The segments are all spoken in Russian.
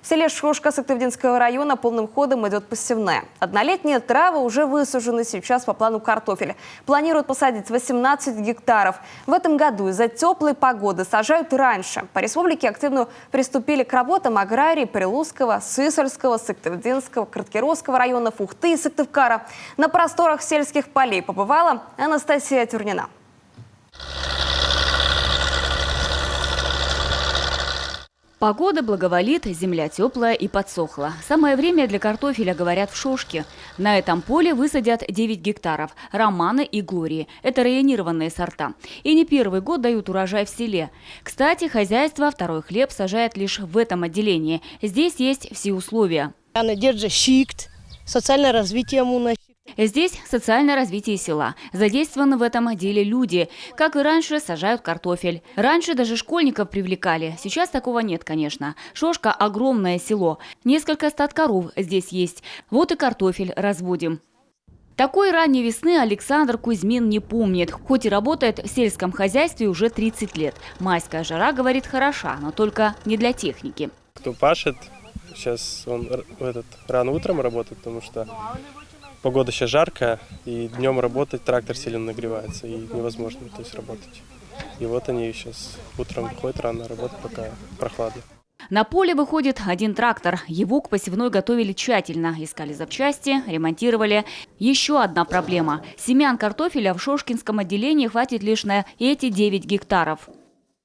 В селе Шошка Сыктывдинского района полным ходом идет посевная. Однолетние травы уже высажены, сейчас по плану картофель. Планируют посадить 18 гектаров. В этом году из-за теплой погоды сажают раньше. По республике активно приступили к работам аграрии Прилузского, Сысольского, Сыктывдинского, Карткировского районов, Ухты и Сыктывкара. На просторах сельских полей побывала Анастасия Тюрнина. Погода благоволит, земля теплая и подсохла. Самое время для картофеля, говорят, в Шошке. На этом поле высадят 9 гектаров – Романы и Глории. Это районированные сорта. И не первый год дают урожай в селе. Кстати, хозяйство второй хлеб сажает лишь в этом отделении. Здесь есть все условия. Социальное развитие муна. Здесь социальное развитие села. Задействованы в этом деле люди. Как и раньше, сажают картофель. Раньше даже школьников привлекали. Сейчас такого нет, конечно. Шошка – огромное село. Несколько стад коров здесь есть. Вот и картофель разводим. Такой ранней весны Александр Кузьмин не помнит. Хоть и работает в сельском хозяйстве уже 30 лет. Майская жара, говорит, хороша, но только не для техники. Кто пашет, сейчас он рано утром работает, потому что погода сейчас жаркая, и днем работать трактор сильно нагревается, и невозможно работать. И вот они сейчас утром выходят рано работать, пока прохладно. На поле выходит один трактор. Его к посевной готовили тщательно. Искали запчасти, ремонтировали. Еще одна проблема. Семян картофеля в Шошкинском отделении хватит лишь на эти 9 гектаров.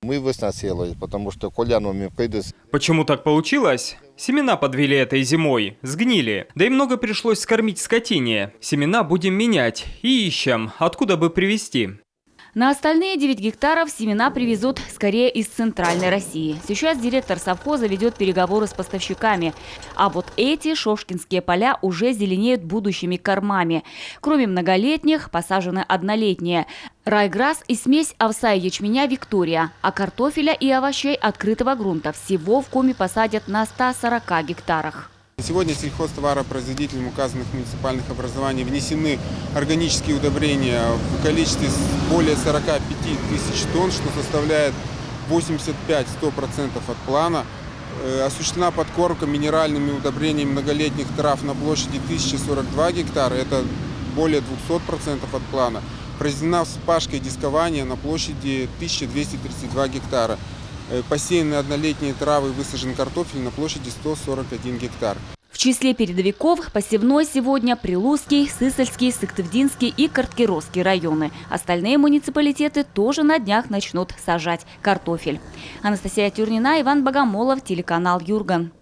Мы высадили, потому что колянами придется. Почему так получилось? Семена подвели этой зимой, сгнили. Да и много пришлось скормить скотине. Семена будем менять и ищем, откуда бы привезти. На остальные 9 гектаров семена привезут скорее из Центральной России. Сейчас директор совхоза ведет переговоры с поставщиками. А вот эти шошкинские поля уже зеленеют будущими кормами. Кроме многолетних, посажены однолетние. Райграсс и смесь овса и ячменя «Виктория». А картофеля и овощей открытого грунта всего в коме посадят на 140 гектарах. Сегодня сельхозтоваропроизводителям указанных муниципальных образований внесены органические удобрения в количестве более 45 тысяч тонн, что составляет 85-100% от плана. Осуществлена подкормка минеральными удобрениями многолетних трав на площади 1042 гектара, это более 200% от плана. Произведена вспашка и дискование на площади 1232 гектара. Посеяны однолетние травы, высажен картофель на площади 141 гектар. В числе передовиков посевной сегодня Прилузский, Сысольский, Сыктывдинский и Карткировский районы. Остальные муниципалитеты тоже на днях начнут сажать картофель. Анастасия Тюрнина, Иван Богомолов, телеканал Юрган.